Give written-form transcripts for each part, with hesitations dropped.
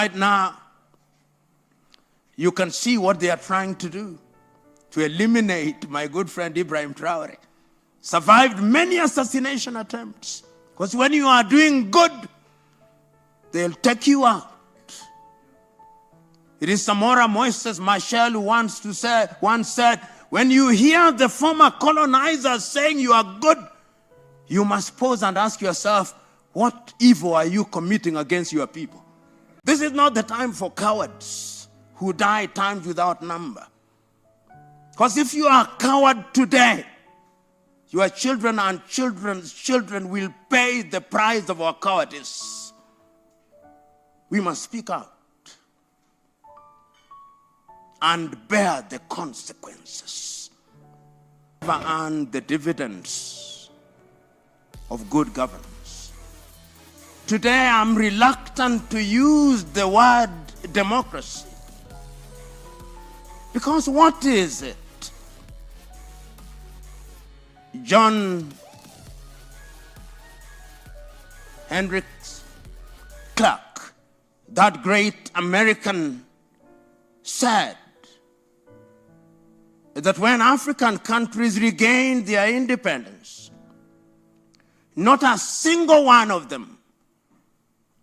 Right now, you can see what they are trying to do to eliminate my good friend Ibrahim Traore. Survived many assassination attempts. Because when you are doing good, they'll take you out. It is Samora Moises Machel who once said, when you hear the former colonizers saying you are good, you must pause and ask yourself, what evil are you committing against your people? This is not the time for cowards who die times without number. Because if you are a coward today, your children and children's children will pay the price of our cowardice. We must speak out and bear the consequences and the dividends of good governance. Today, I'm reluctant to use the word democracy. Because what is it? John Henrik Clark, that great American, said that when African countries regained their independence, not a single one of them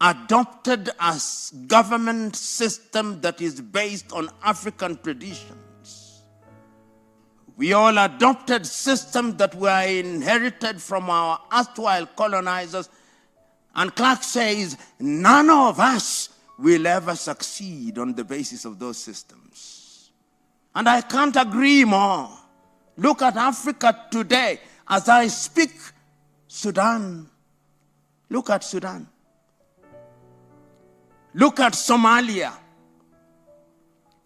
adopted a government system that is based on African traditions. We all adopted systems that were inherited from our erstwhile colonizers, and Clark says none of us will ever succeed on the basis of those systems. And I can't agree more. Look at Africa today. As I speak, Sudan. Look at Sudan. Look at Somalia.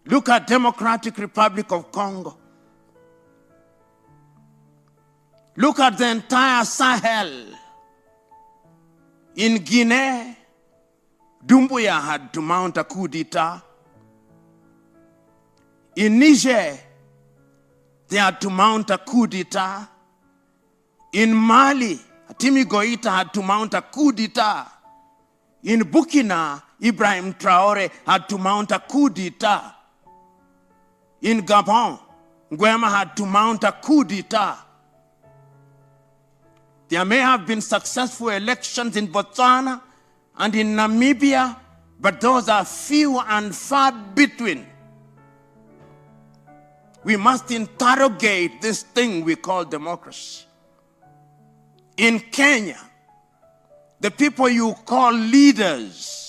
Look at Democratic Republic of Congo. Look at the entire Sahel. In Guinea, Doumbouya had to mount a coup d'etat. In Niger, they had to mount a coup d'etat. In Mali, Timi Goïta had to mount a coup d'etat. In Burkina, Ibrahim Traore had to mount a coup d'etat. In Gabon, Nguema had to mount a coup d'etat. There may have been successful elections in Botswana and in Namibia, but those are few and far between. We must interrogate this thing we call democracy. In Kenya, the people you call leaders,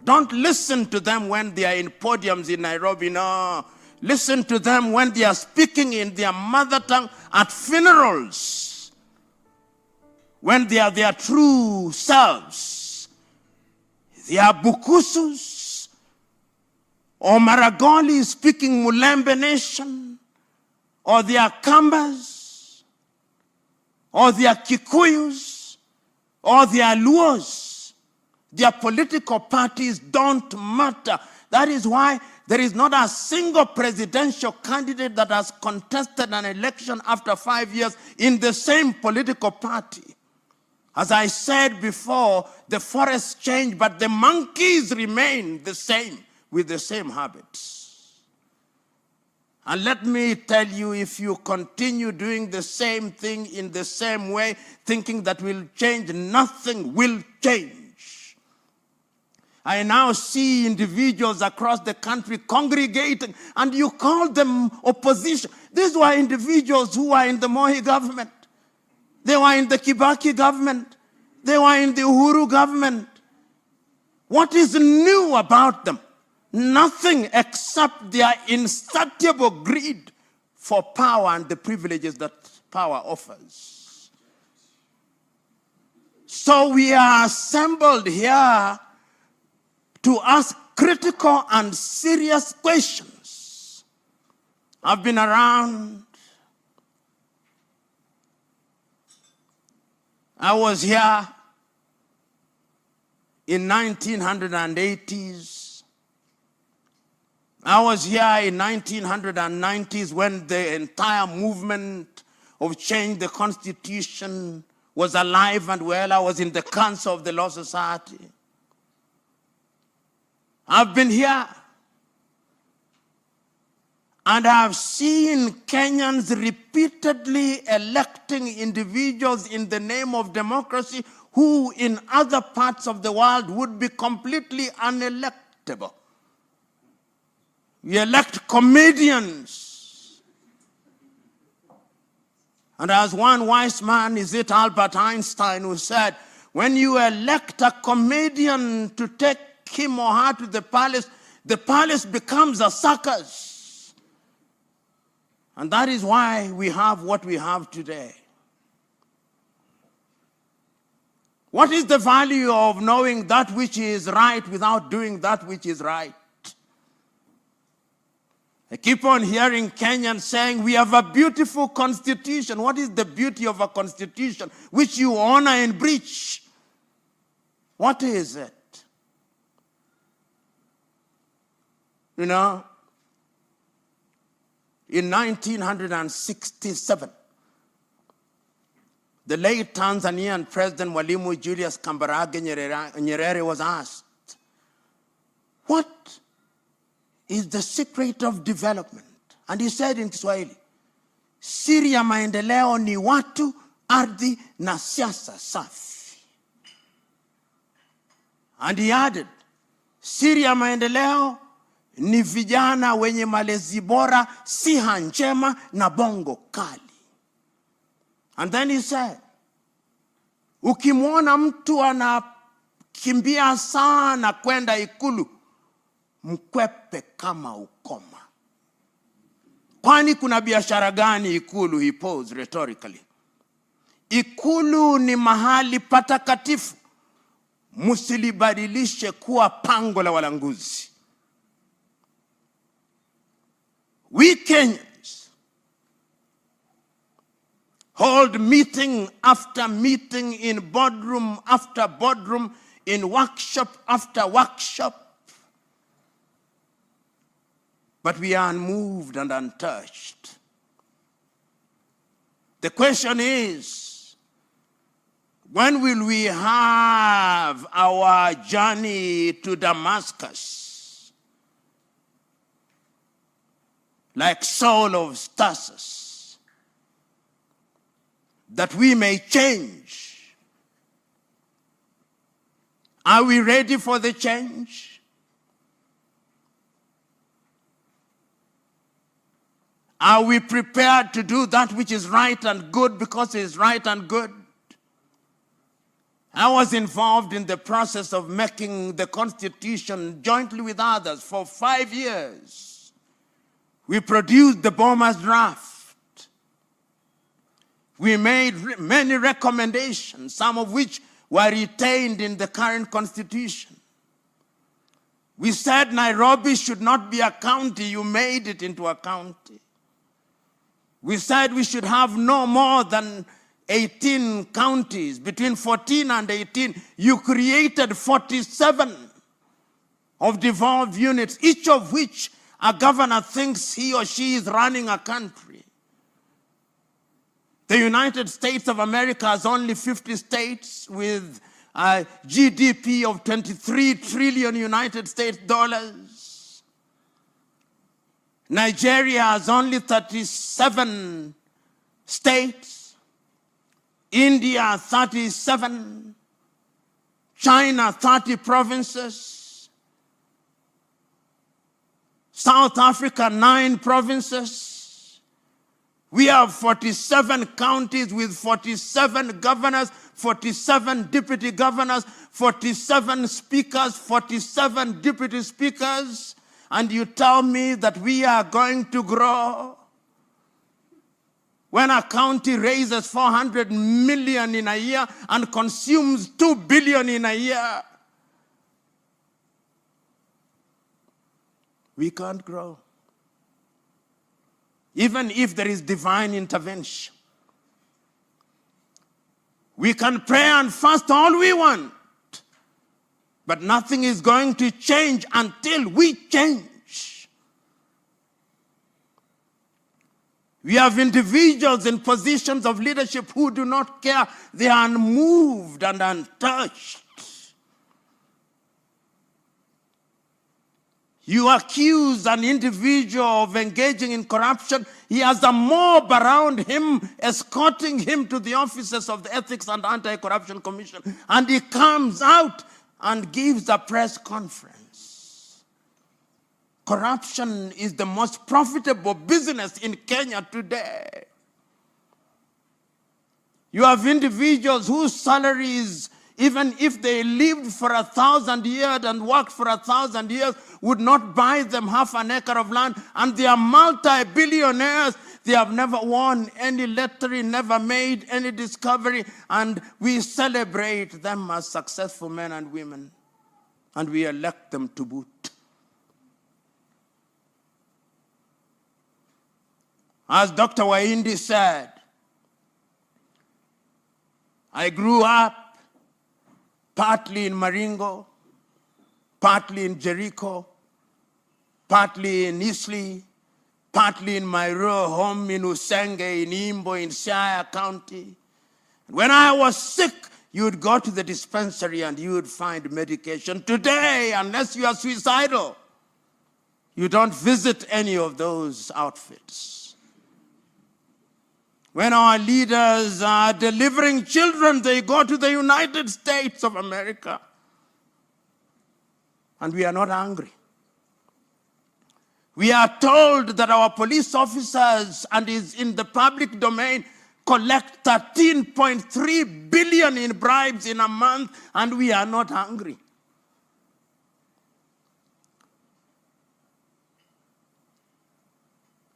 don't listen to them when they are in podiums in Nairobi, no. Listen to them when they are speaking in their mother tongue at funerals, when they are their true selves. They are Bukusus or Maragoli speaking Mulembe Nation, or they are Kambas, or they are Kikuyus, or they are Luos. Their political parties don't matter. That is why there is not a single presidential candidate that has contested an election after 5 years in the same political party. As I said before, the forests change, but the monkeys remain the same with the same habits. And let me tell you, if you continue doing the same thing in the same way, thinking that will change, nothing will change. I now see individuals across the country congregating, and you call them opposition. These were individuals who were in the Moi government. They were in the Kibaki government. They were in the Uhuru government. What is new about them? Nothing except their insatiable greed for power and the privileges that power offers. So we are assembled here to ask critical and serious questions. I've been around. I was here in 1980s. I was here in 1990s when the entire movement of change the Constitution was alive and well. I was in the Council of the Law Society. I've been here and I've seen Kenyans repeatedly electing individuals in the name of democracy who in other parts of the world would be completely unelectable. We elect comedians. And as one wise man, is it Albert Einstein, who said, when you elect a comedian to take him or her to the palace becomes a circus. And that is why we have what we have today. What is the value of knowing that which is right without doing that which is right? I keep on hearing Kenyans saying, we have a beautiful constitution. What is the beauty of a constitution which you honor and breach? What is it? You know, in 1967, the late Tanzanian President Mwalimu Julius Kambarage Nyerere was asked, what is the secret of development? And he said in Kiswahili, siri ya maendeleo ni watu, ardhi na siasa safi. And he added, siri ya maendeleo ni vijana wenye malezi bora, siha njema na bongo kali. And then he said, ukimwona mtu anakimbia sana kwenda ikulu, mkwepe kama ukoma. Kwani kuna biashara gani ikulu? He posed rhetorically. Ikulu ni mahali patakatifu. Musilibadilishe kuwa pango la walanguzi. We Kenyans hold meeting after meeting in boardroom after boardroom, in workshop after workshop. But we are unmoved and untouched. The question is, when will we have our journey to Damascus, like Saul of Tarsus, that we may change? Are we ready for the change? Are we prepared to do that which is right and good because it is right and good? I was involved in the process of making the Constitution jointly with others for 5 years. We produced the Boma's draft. We made many recommendations, some of which were retained in the current Constitution. We said Nairobi should not be a county. You made it into a county. We said we should have no more than 18 counties. Between 14 and 18, you created 47 of devolved units, each of which a governor thinks he or she is running a country. The United States of America has only 50 states with a GDP of 23 trillion United States dollars. Nigeria has only 37 states. India, 37. China, 30 provinces. South Africa, 9 provinces. We have 47 counties with 47 governors, 47 deputy governors, 47 speakers, 47 deputy speakers. And you tell me that we are going to grow? When a county raises 400 million in a year and consumes 2 billion in a year, we can't grow. Even if there is divine intervention. We can pray and fast all we want, but nothing is going to change until we change. We have individuals in positions of leadership who do not care. They are unmoved and untouched. You accuse an individual of engaging in corruption. He has a mob around him, escorting him to the offices of the Ethics and Anti-Corruption Commission. And he comes out and gives a press conference. Corruption is the most profitable business in Kenya today. You have individuals whose salaries, even if they lived for 1,000 years and worked for 1,000 years, would not buy them half an acre of land. And they are multi-billionaires. They have never won any lottery, never made any discovery. And we celebrate them as successful men and women. And we elect them to boot. As Dr. Waindi said, I grew up partly in Maringo, partly in Jericho, partly in Eastleigh, partly in my rural home in Usenge, in Imbo, in Siaya County. When I was sick, you would go to the dispensary and you would find medication. Today, unless you are suicidal, you don't visit any of those outfits. When our leaders are delivering children, they go to the United States of America. And we are not angry. We are told that our police officers, and is in the public domain, collect 13.3 billion in bribes in a month, and we are not angry.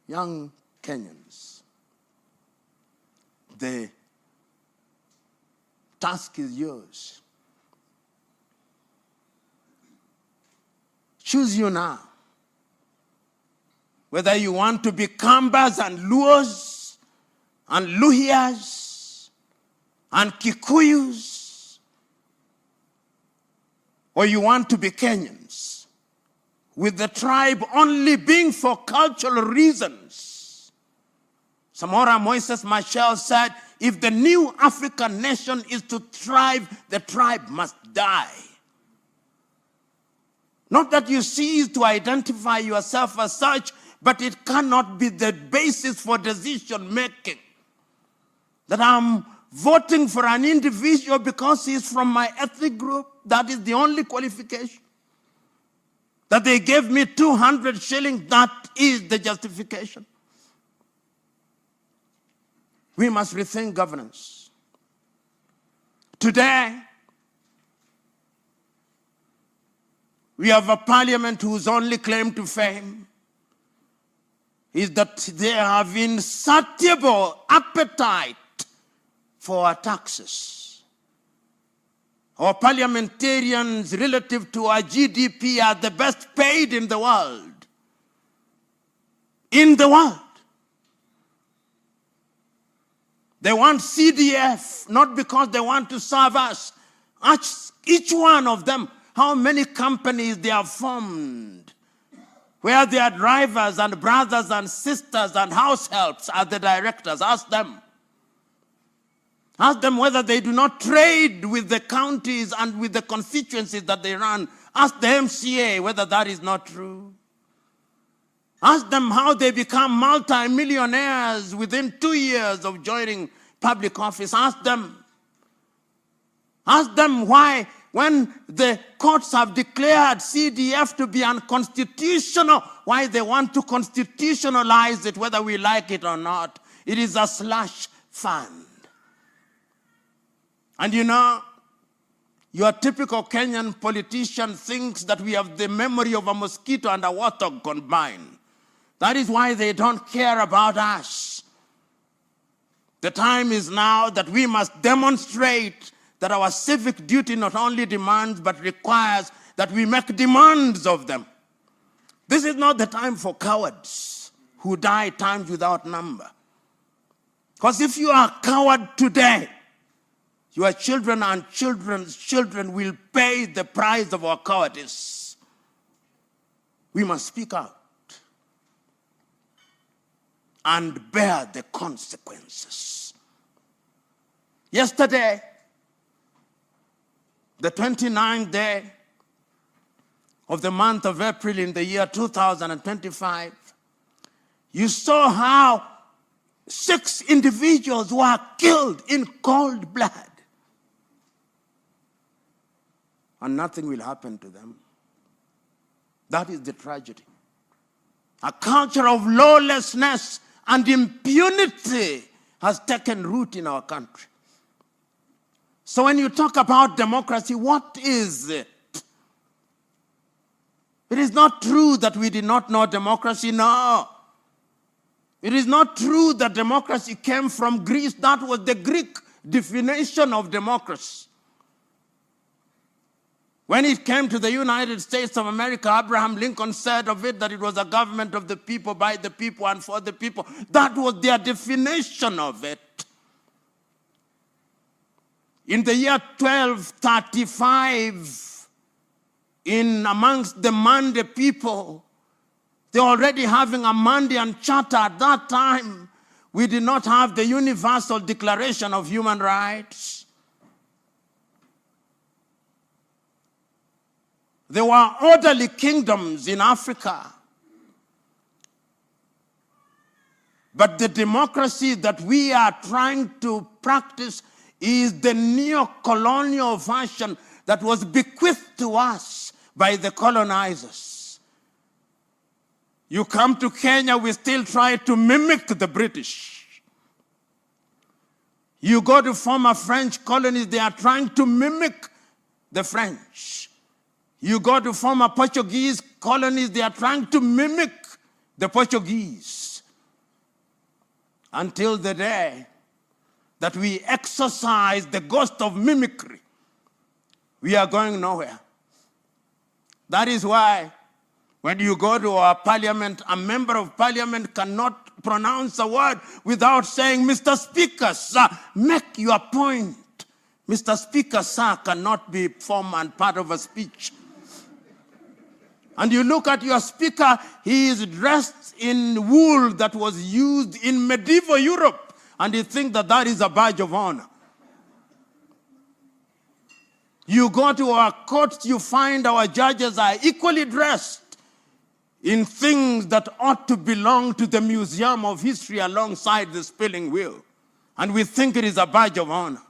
Young Kenyans, the task is yours. Choose you now. Whether you want to be Kambas and Luos and Luhias and Kikuyus, or you want to be Kenyans, with the tribe only being for cultural reasons. Samora Moises Machel said, if the new African nation is to thrive, the tribe must die. Not that you cease to identify yourself as such, but it cannot be the basis for decision making. That I'm voting for an individual because he's from my ethnic group, that is the only qualification. That they gave me 200 shillings, that is the justification. We must rethink governance. Today, we have a parliament whose only claim to fame is that they have insatiable appetite for our taxes. Our parliamentarians, relative to our GDP, are the best paid in the world. In the world. They want CDF, not because they want to serve us. Ask each one of them how many companies they have formed, where their drivers and brothers and sisters and house helps are the directors. Ask them. Ask them whether they do not trade with the counties and with the constituencies that they run. Ask the MCA whether that is not true. Ask them how they become multi-millionaires within 2 years of joining public office. Ask them. Ask them why, when the courts have declared CDF to be unconstitutional, why they want to constitutionalize it, whether we like it or not. It is a slush fund. And you know, your typical Kenyan politician thinks that we have the memory of a mosquito and a warthog combined. That is why they don't care about us. The time is now that we must demonstrate that our civic duty not only demands but requires that we make demands of them. This is not the time for cowards who die times without number. Because if you are a coward today, your children and children's children will pay the price of our cowardice. We must speak out and bear the consequences. Yesterday, the 29th day of the month of April in the year 2025, you saw how 6 individuals were killed in cold blood. And nothing will happen to them. That is the tragedy. A culture of lawlessness and impunity has taken root in our country. So when you talk about democracy, what is it? It is not true that we did not know democracy, no. It is not true that democracy came from Greece. That was the Greek definition of democracy. When it came to the United States of America, Abraham Lincoln said of it that it was a government of the people, by the people, and for the people. That was their definition of it. In the year 1235, in amongst the Mande people, they're already having a Mandean charter. At that time, we did not have the Universal Declaration of Human Rights. There were orderly kingdoms in Africa. But the democracy that we are trying to practice is the neo-colonial version that was bequeathed to us by the colonizers. You come to Kenya, we still try to mimic the British. You go to former French colonies, they are trying to mimic the French. You go to former Portuguese colonies, they are trying to mimic the Portuguese. Until the day that we exercise the ghost of mimicry, we are going nowhere. That is why when you go to our parliament, a member of parliament cannot pronounce a word without saying, Mr. Speaker, sir, make your point. Mr. Speaker, sir, cannot be form and part of a speech. And you look at your speaker, he is dressed in wool that was used in medieval Europe, and you think that that is a badge of honor. You go to our courts, you find our judges are equally dressed in things that ought to belong to the Museum of History alongside the spelling wheel. And we think it is a badge of honor.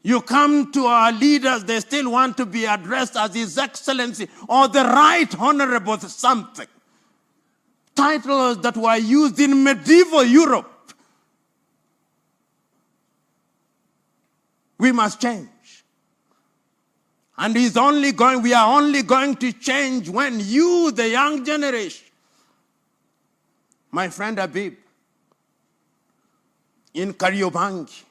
You come to our leaders, they still want to be addressed as His Excellency or the Right Honorable something. Titles that were used in medieval Europe. We must change. And we are only going to change when you, the young generation, my friend Habib, in Kariobangi,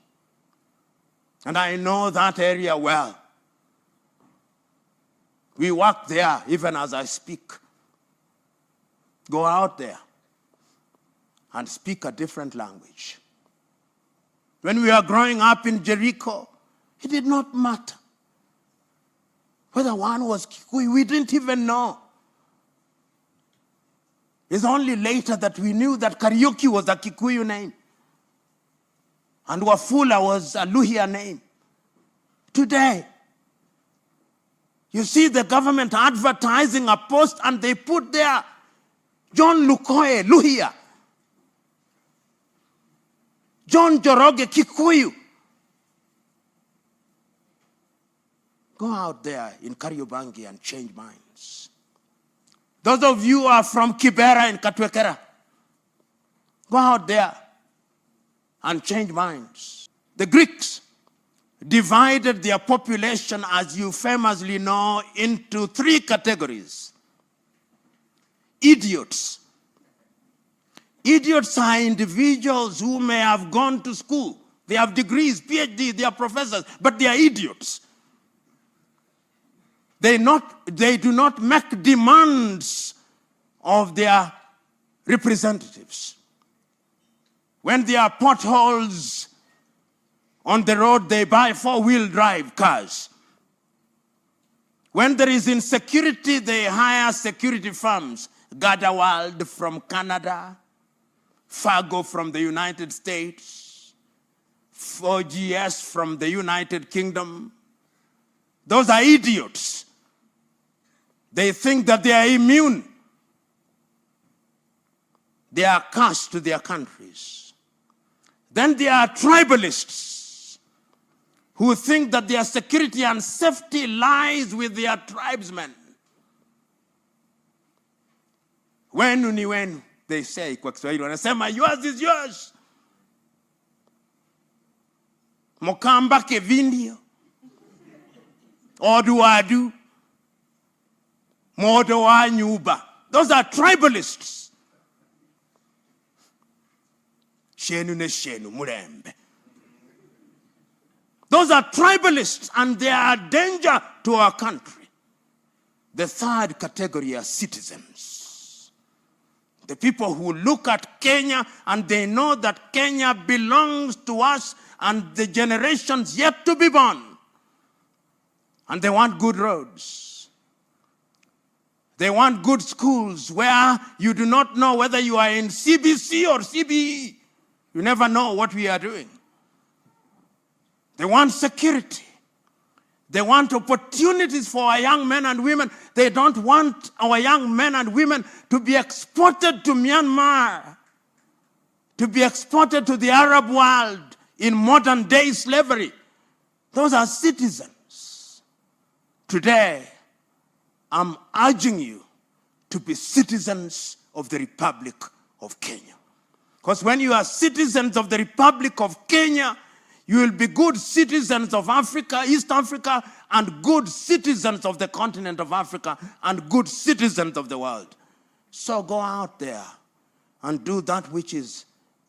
and I know that area well. We work there even as I speak. Go out there and speak a different language. When we were growing up in Jericho, it did not matter whether one was Kikuyu. We didn't even know. It's only later that we knew that Kariuki was a Kikuyu name. And Wafula was a Luhya name. Today, you see the government advertising a post and they put there John Lukoye, Luhya. John Joroge, Kikuyu. Go out there in Kariobangi and change minds. Those of you who are from Kibera and Katwekera, go out there and change minds. The Greeks divided their population, as you famously know, into 3 categories. Idiots. Idiots are individuals who may have gone to school. They have degrees, PhD, they are professors, but they are idiots. They do not make demands of their representatives. When there are potholes on the road, they buy 4-wheel drive cars. When there is insecurity, they hire security firms. Gardewald from Canada, Fargo from the United States, 4GS from the United Kingdom. Those are idiots. They think that they are immune. They are cursed to their countries. Then there are tribalists who think that their security and safety lies with their tribesmen. Wenu ni wenu, they say kwa Kiswahili. Wanasema yours is yours. Mokamba kevindio. Odu adu. Modo wa nyuba. Those are tribalists. Shenu ne shenu murembe. Those are tribalists, and they are a danger to our country. The third category are citizens. The people who look at Kenya and they know that Kenya belongs to us and the generations yet to be born. And they want good roads. They want good schools where you do not know whether you are in CBC or CBE. You never know what we are doing. They want security. They want opportunities for our young men and women. They don't want our young men and women to be exported to Myanmar, to be exported to the Arab world in modern day slavery. Those are citizens. Today, I'm urging you to be citizens of the Republic of Kenya. Because when you are citizens of the Republic of Kenya, you will be good citizens of Africa, East Africa, and good citizens of the continent of Africa, and good citizens of the world. So go out there and do that which is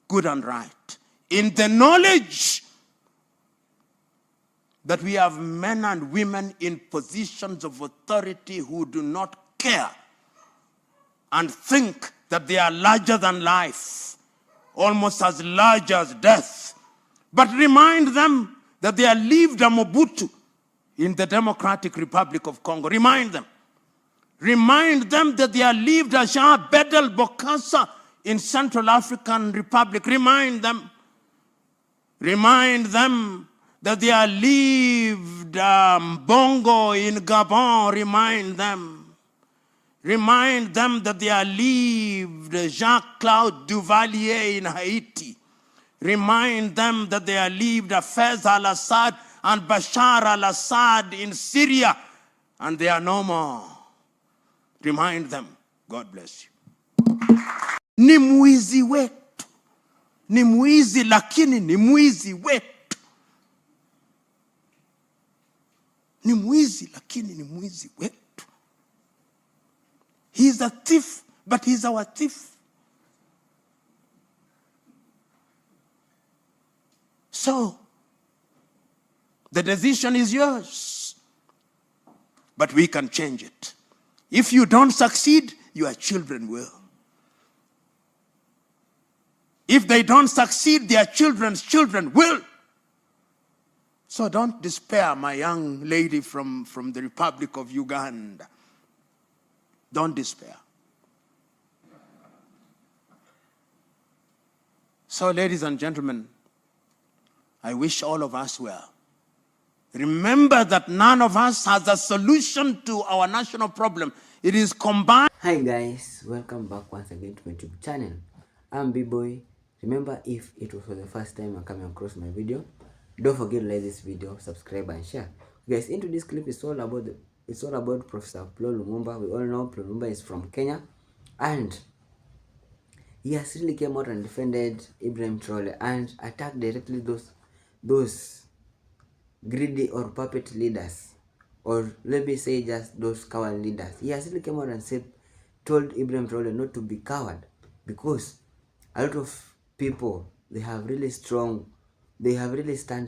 good and right, in the knowledge that we have men and women in positions of authority who do not care and think that they are larger than life, almost as large as death. But remind them that they are lived a Mobutu in the Democratic Republic of Congo. Remind them. Remind them that they are lived a Jean Bedel Bokassa in Central African Republic. Remind them. Remind them that they are lived Bongo in Gabon. Remind them. Remind them that they are lived Jean-Claude Duvalier in Haiti. Remind them that they are lived Fez al-Assad and Bashar al-Assad in Syria, and they are no more. Remind them. God bless you. Ni mwizi wetu. Ni mwizi lakini ni mwizi wetu. Ni mwizi lakini ni mwizi wetu. He is a thief, but he is our thief. So, the decision is yours. But we can change it. If you don't succeed, your children will. If they don't succeed, their children's children will. So don't despair, my young lady from the Republic of Uganda. Don't despair. So, ladies and gentlemen, I wish all of us well. Remember that none of us has a solution to our national problem. It is combined. Hi guys, welcome back once again to my YouTube channel. I'm B-Boy. Remember, if it was for the first time I'm coming across my video, don't forget to like this video, subscribe and share. Guys, into this clip it's all about Professor Lumumba. We all know Lumumba is from Kenya, and he has really came out and defended Ibrahim Traore and attacked directly those greedy or puppet leaders, or let me say just those coward leaders. He has really came out and told Ibrahim Traore not to be coward, because a lot of people, they have really stand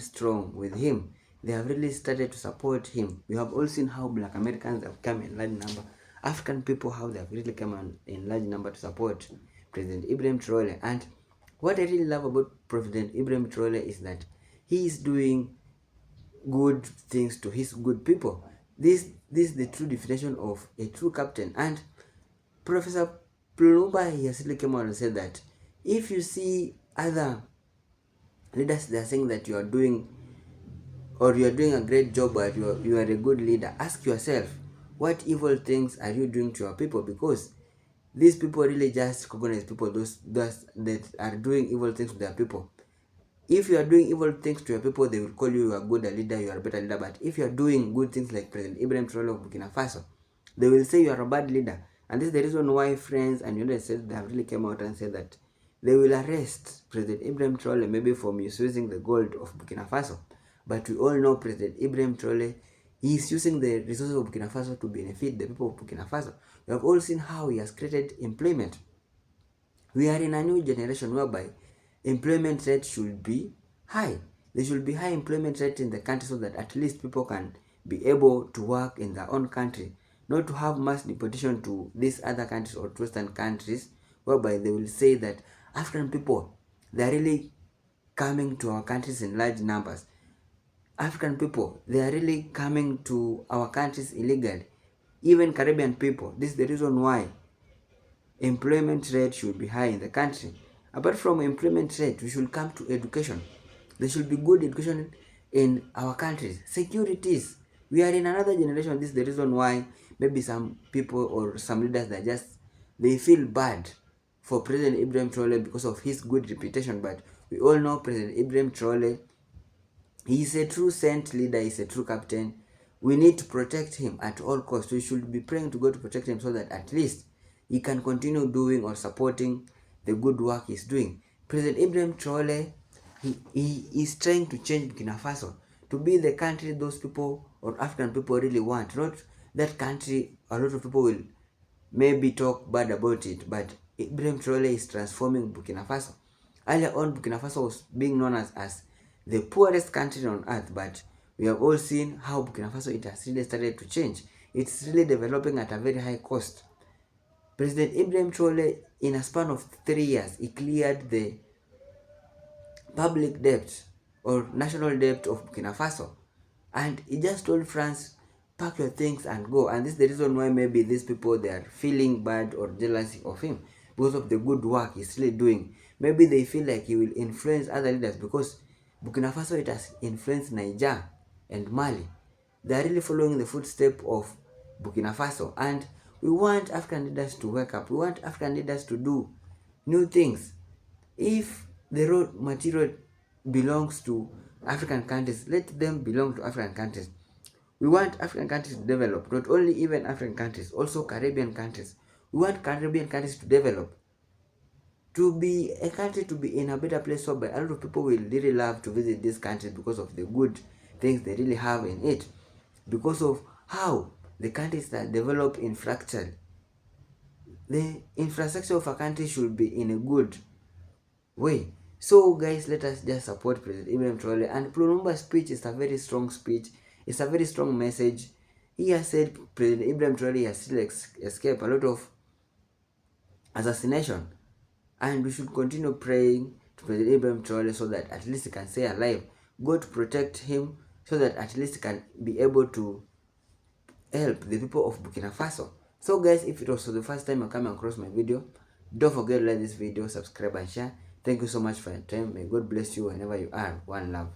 strong with him. They have really started to support him. We have all seen how Black Americans have come in large number. African people, how they have really come in large number to support President Ibrahim Traore. And what I really love about President Ibrahim Traore is that he is doing good things to his good people. This is the true definition of a true captain. And Professor Lumumba, he has really come out and said that if you see other leaders, they are saying that you are doing a great job, or you are a good leader, ask yourself, what evil things are you doing to your people? Because these people really just recognize people those that are doing evil things to their people. If you are doing evil things to your people, they will call you a good leader, you are a better leader. But if you are doing good things like President Ibrahim Traore of Burkina Faso, they will say you are a bad leader. And this is the reason why friends and United States they have really came out and said that they will arrest President Ibrahim Traore maybe for misusing the gold of Burkina Faso. But we all know President Ibrahim Traore, he is using the resources of Burkina Faso to benefit the people of Burkina Faso. We have all seen how he has created employment. We are in a new generation whereby employment rate should be high. There should be high employment rate in the country so that at least people can be able to work in their own country, not to have mass deportation to these other countries or to Western countries, whereby they will say that African people, they are really coming to our countries in large numbers. African people, they are really coming to our countries illegally. Even Caribbean people, this is the reason why employment rate should be high in the country. Apart from employment rate, we should come to education. There should be good education in our countries. Securities. We are in another generation. This is the reason why maybe some people or some leaders that they feel bad for President Ibrahim Traore because of his good reputation. But we all know President Ibrahim Traore, he is a true saint leader, he is a true captain. We need to protect him at all costs. We should be praying to God to protect him so that at least he can continue doing or supporting the good work he's doing. President Ibrahim Traore, he is trying to change Burkina Faso to be the country those people or African people really want. Not that country a lot of people will maybe talk bad about it, but Ibrahim Traore is transforming Burkina Faso. Earlier on, Burkina Faso was being known as the poorest country on earth, but we have all seen how Burkina Faso it has really started to change. It's really developing at a very high cost. President Ibrahim Traore, in a span of 3 years, he cleared the public debt or national debt of Burkina Faso. And he just told France, pack your things and go. And this is the reason why maybe these people, they are feeling bad or jealousy of him because of the good work he's really doing. Maybe they feel like he will influence other leaders because Burkina Faso, it has influenced Niger and Mali. They are really following the footsteps of Burkina Faso. And we want African leaders to wake up. We want African leaders to do new things. If the raw material belongs to African countries, let them belong to African countries. We want African countries to develop, not only even African countries, also Caribbean countries. We want Caribbean countries to develop, to be a country to be in a better place, so a lot of people will really love to visit this country because of the good things they really have in it, because of how the countries that develop infrastructure. The infrastructure of a country should be in a good way. So guys, let us just support President Ibrahim Traore. And Lumumba's speech is a very strong speech. It's a very strong message. He has said President Ibrahim Traore has still escaped a lot of assassination. And we should continue praying to President Ibrahim Traore so that at least he can stay alive. God protect him so that at least he can be able to help the people of Burkina Faso. So guys, if it was the first time you're coming across my video, don't forget to like this video, subscribe and share. Thank you so much for your time. May God bless you whenever you are. One love.